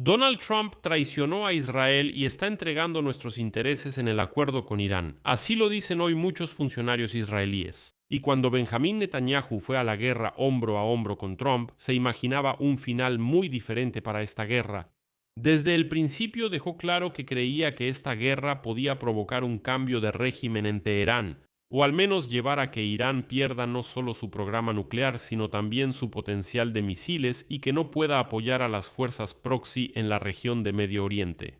Donald Trump traicionó a Israel y está entregando nuestros intereses en el acuerdo con Irán. Así lo dicen hoy muchos funcionarios israelíes. Y cuando Benjamín Netanyahu fue a la guerra hombro a hombro con Trump, se imaginaba un final muy diferente para esta guerra. Desde el principio dejó claro que creía que esta guerra podía provocar un cambio de régimen en Teherán, o al menos llevar a que Irán pierda no solo su programa nuclear, sino también su potencial de misiles y que no pueda apoyar a las fuerzas proxy en la región de Medio Oriente.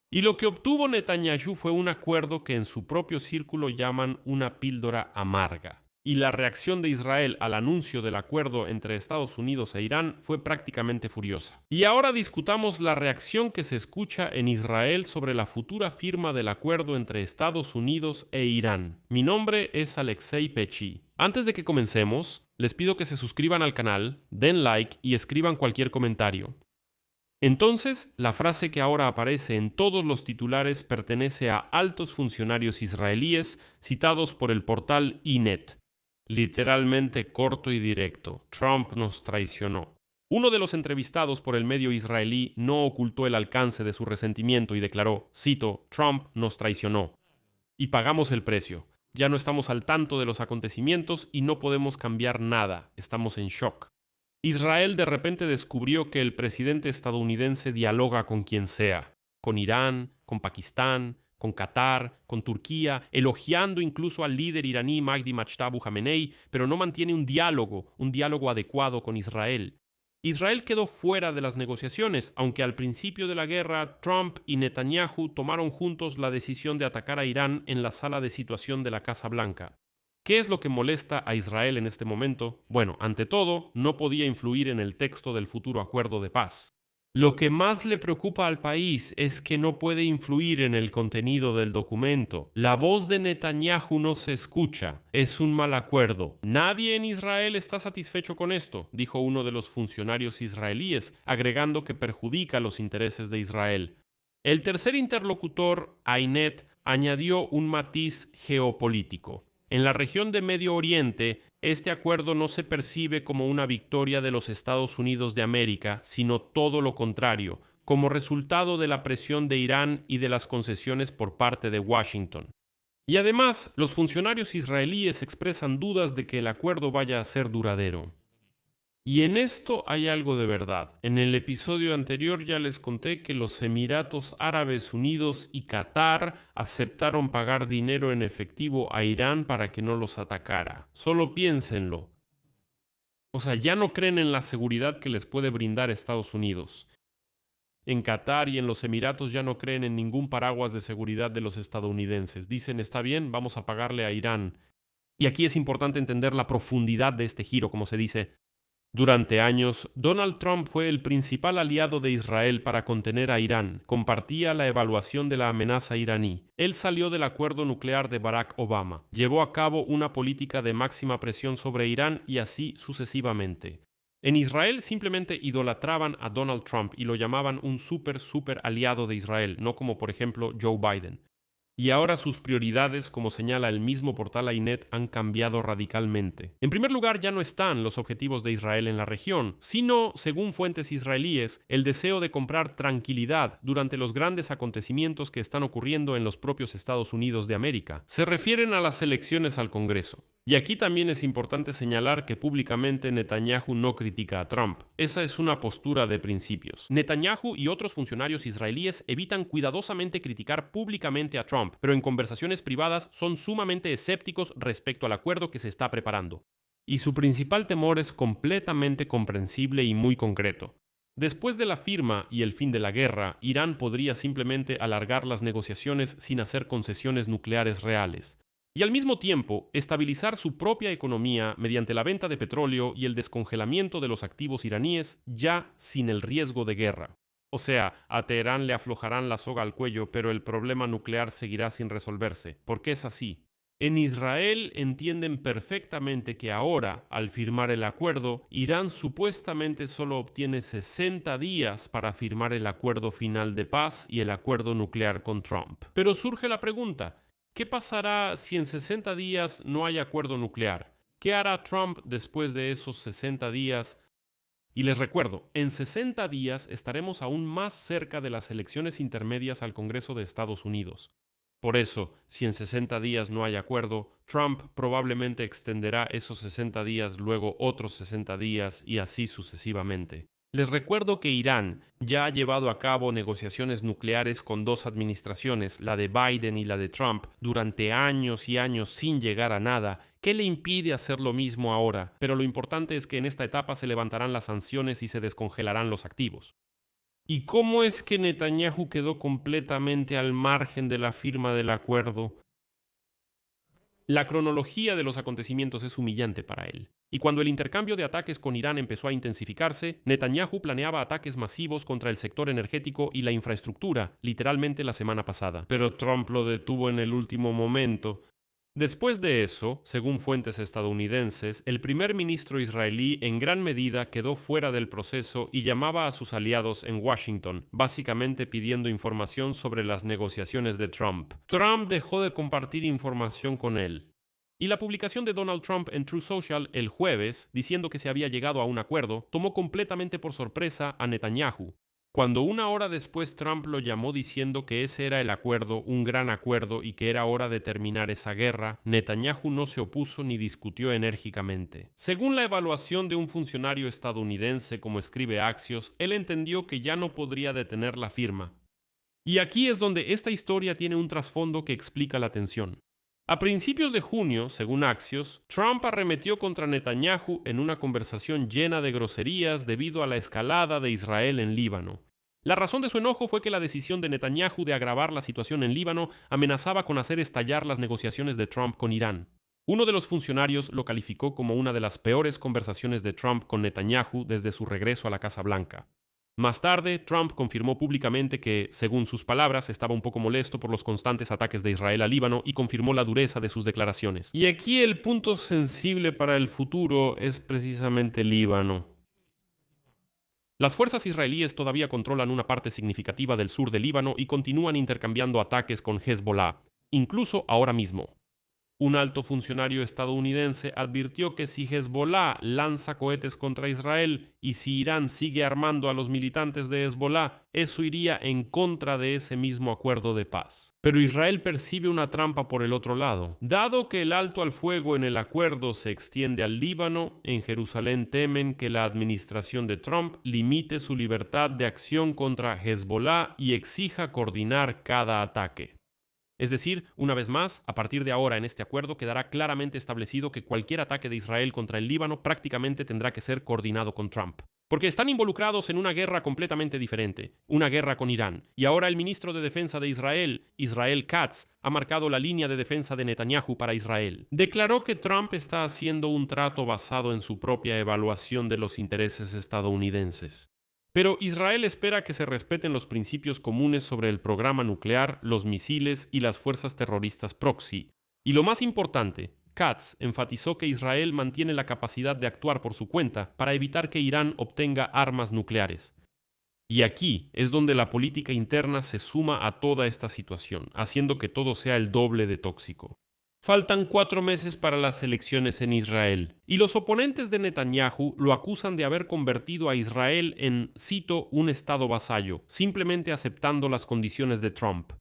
Y lo que obtuvo Netanyahu fue un acuerdo que en su propio círculo llaman una píldora amarga. Y la reacción de Israel al anuncio del acuerdo entre Estados Unidos e Irán fue prácticamente furiosa. Y ahora discutamos la reacción que se escucha en Israel sobre la futura firma del acuerdo entre Estados Unidos e Irán. Mi nombre es Alexei Pechi. Antes de que comencemos, les pido que se suscriban al canal, den like y escriban cualquier comentario. Entonces, la frase que ahora aparece en todos los titulares pertenece a altos funcionarios israelíes citados por el portal Ynet. Literalmente corto y directo: Trump nos traicionó. Uno de los entrevistados por el medio israelí no ocultó el alcance de su resentimiento y declaró, cito, Trump nos traicionó. Y pagamos el precio. Ya no estamos al tanto de los acontecimientos y no podemos cambiar nada. Estamos en shock. Israel de repente descubrió que el presidente estadounidense dialoga con quien sea, con Irán, con Pakistán, con Qatar, con Turquía, elogiando incluso al líder iraní Mahdi Majtaba Jamenei, pero no mantiene un diálogo adecuado con Israel. Israel quedó fuera de las negociaciones, aunque al principio de la guerra Trump y Netanyahu tomaron juntos la decisión de atacar a Irán en la sala de situación de la Casa Blanca. ¿Qué es lo que molesta a Israel en este momento? Bueno, ante todo, no podía influir en el texto del futuro acuerdo de paz. Lo que más le preocupa al país es que no puede influir en el contenido del documento. La voz de Netanyahu no se escucha. Es un mal acuerdo. Nadie en Israel está satisfecho con esto, dijo uno de los funcionarios israelíes, agregando que perjudica los intereses de Israel. El tercer interlocutor, Ynet, añadió un matiz geopolítico. En la región de Medio Oriente, este acuerdo no se percibe como una victoria de los Estados Unidos de América, sino todo lo contrario, como resultado de la presión de Irán y de las concesiones por parte de Washington. Y además, los funcionarios israelíes expresan dudas de que el acuerdo vaya a ser duradero. Y en esto hay algo de verdad. En el episodio anterior ya les conté que los Emiratos Árabes Unidos y Qatar aceptaron pagar dinero en efectivo a Irán para que no los atacara. Solo piénsenlo. O sea, ya no creen en la seguridad que les puede brindar Estados Unidos. En Qatar y en los Emiratos ya no creen en ningún paraguas de seguridad de los estadounidenses. Dicen, está bien, vamos a pagarle a Irán. Y aquí es importante entender la profundidad de este giro, como se dice. Durante años, Donald Trump fue el principal aliado de Israel para contener a Irán, compartía la evaluación de la amenaza iraní. Él salió del acuerdo nuclear de Barack Obama, llevó a cabo una política de máxima presión sobre Irán y así sucesivamente. En Israel simplemente idolatraban a Donald Trump y lo llamaban un súper aliado de Israel, no como por ejemplo Joe Biden. Y ahora sus prioridades, como señala el mismo portal Ynet, han cambiado radicalmente. En primer lugar, ya no están los objetivos de Israel en la región, sino, según fuentes israelíes, el deseo de comprar tranquilidad durante los grandes acontecimientos que están ocurriendo en los propios Estados Unidos de América. Se refieren a las elecciones al Congreso. Y aquí también es importante señalar que públicamente Netanyahu no critica a Trump. Esa es una postura de principios. Netanyahu y otros funcionarios israelíes evitan cuidadosamente criticar públicamente a Trump, pero en conversaciones privadas son sumamente escépticos respecto al acuerdo que se está preparando. Y su principal temor es completamente comprensible y muy concreto. Después de la firma y el fin de la guerra, Irán podría simplemente alargar las negociaciones sin hacer concesiones nucleares reales. Y al mismo tiempo, estabilizar su propia economía mediante la venta de petróleo y el descongelamiento de los activos iraníes ya sin el riesgo de guerra. O sea, a Teherán le aflojarán la soga al cuello, pero el problema nuclear seguirá sin resolverse, porque es así. En Israel entienden perfectamente que ahora, al firmar el acuerdo, Irán supuestamente solo obtiene 60 días para firmar el acuerdo final de paz y el acuerdo nuclear con Trump. Pero surge la pregunta: ¿qué pasará si en 60 días no hay acuerdo nuclear? ¿Qué hará Trump después de esos 60 días? Y les recuerdo, en 60 días estaremos aún más cerca de las elecciones intermedias al Congreso de Estados Unidos. Por eso, si en 60 días no hay acuerdo, Trump probablemente extenderá esos 60 días, luego otros 60 días y así sucesivamente. Les recuerdo que Irán ya ha llevado a cabo negociaciones nucleares con dos administraciones, la de Biden y la de Trump, durante años y años sin llegar a nada. ¿Qué le impide hacer lo mismo ahora? Pero lo importante es que en esta etapa se levantarán las sanciones y se descongelarán los activos. ¿Y cómo es que Netanyahu quedó completamente al margen de la firma del acuerdo? La cronología de los acontecimientos es humillante para él. Y cuando el intercambio de ataques con Irán empezó a intensificarse, Netanyahu planeaba ataques masivos contra el sector energético y la infraestructura, literalmente la semana pasada. Pero Trump lo detuvo en el último momento. Después de eso, según fuentes estadounidenses, el primer ministro israelí en gran medida quedó fuera del proceso y llamaba a sus aliados en Washington, básicamente pidiendo información sobre las negociaciones de Trump. Trump dejó de compartir información con él. Y la publicación de Donald Trump en Truth Social el jueves, diciendo que se había llegado a un acuerdo, tomó completamente por sorpresa a Netanyahu. Cuando una hora después Trump lo llamó diciendo que ese era el acuerdo, un gran acuerdo y que era hora de terminar esa guerra, Netanyahu no se opuso ni discutió enérgicamente. Según la evaluación de un funcionario estadounidense, como escribe Axios, él entendió que ya no podría detener la firma. Y aquí es donde esta historia tiene un trasfondo que explica la tensión. A principios de junio, según Axios, Trump arremetió contra Netanyahu en una conversación llena de groserías debido a la escalada de Israel en Líbano. La razón de su enojo fue que la decisión de Netanyahu de agravar la situación en Líbano amenazaba con hacer estallar las negociaciones de Trump con Irán. Uno de los funcionarios lo calificó como una de las peores conversaciones de Trump con Netanyahu desde su regreso a la Casa Blanca. Más tarde, Trump confirmó públicamente que, según sus palabras, estaba un poco molesto por los constantes ataques de Israel a Líbano y confirmó la dureza de sus declaraciones. Y aquí el punto sensible para el futuro es precisamente Líbano. Las fuerzas israelíes todavía controlan una parte significativa del sur de Líbano y continúan intercambiando ataques con Hezbollah, incluso ahora mismo. Un alto funcionario estadounidense advirtió que si Hezbollah lanza cohetes contra Israel y si Irán sigue armando a los militantes de Hezbollah, eso iría en contra de ese mismo acuerdo de paz. Pero Israel percibe una trampa por el otro lado. Dado que el alto al fuego en el acuerdo se extiende al Líbano, en Jerusalén temen que la administración de Trump limite su libertad de acción contra Hezbollah y exija coordinar cada ataque. Es decir, una vez más, a partir de ahora en este acuerdo quedará claramente establecido que cualquier ataque de Israel contra el Líbano prácticamente tendrá que ser coordinado con Trump. Porque están involucrados en una guerra completamente diferente, una guerra con Irán. Y ahora el ministro de Defensa de Israel, Israel Katz, ha marcado la línea de defensa de Netanyahu para Israel. Declaró que Trump está haciendo un trato basado en su propia evaluación de los intereses estadounidenses. Pero Israel espera que se respeten los principios comunes sobre el programa nuclear, los misiles y las fuerzas terroristas proxy. Y lo más importante, Katz enfatizó que Israel mantiene la capacidad de actuar por su cuenta para evitar que Irán obtenga armas nucleares. Y aquí es donde la política interna se suma a toda esta situación, haciendo que todo sea el doble de tóxico. Faltan 4 meses para las elecciones en Israel, y los oponentes de Netanyahu lo acusan de haber convertido a Israel en, cito, un estado vasallo, simplemente aceptando las condiciones de Trump.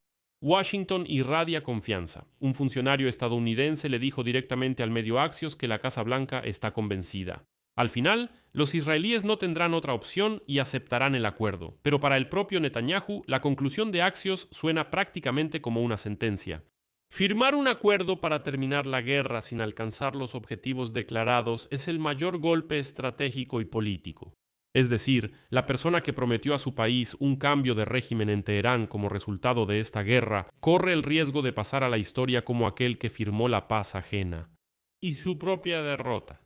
Washington irradia confianza. Un funcionario estadounidense le dijo directamente al medio Axios que la Casa Blanca está convencida. Al final, los israelíes no tendrán otra opción y aceptarán el acuerdo, pero para el propio Netanyahu, la conclusión de Axios suena prácticamente como una sentencia. Firmar un acuerdo para terminar la guerra sin alcanzar los objetivos declarados es el mayor golpe estratégico y político. Es decir, la persona que prometió a su país un cambio de régimen en Teherán como resultado de esta guerra corre el riesgo de pasar a la historia como aquel que firmó la paz ajena y su propia derrota.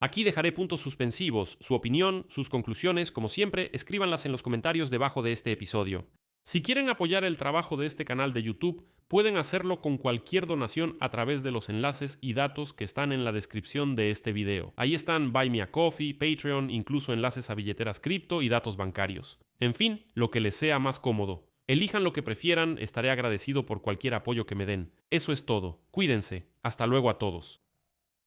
Aquí dejaré puntos suspensivos. Su opinión, sus conclusiones, como siempre, escríbanlas en los comentarios debajo de este episodio. Si quieren apoyar el trabajo de este canal de YouTube, pueden hacerlo con cualquier donación a través de los enlaces y datos que están en la descripción de este video. Ahí están Buy Me a Coffee, Patreon, incluso enlaces a billeteras cripto y datos bancarios. En fin, lo que les sea más cómodo. Elijan lo que prefieran, estaré agradecido por cualquier apoyo que me den. Eso es todo. Cuídense. Hasta luego a todos.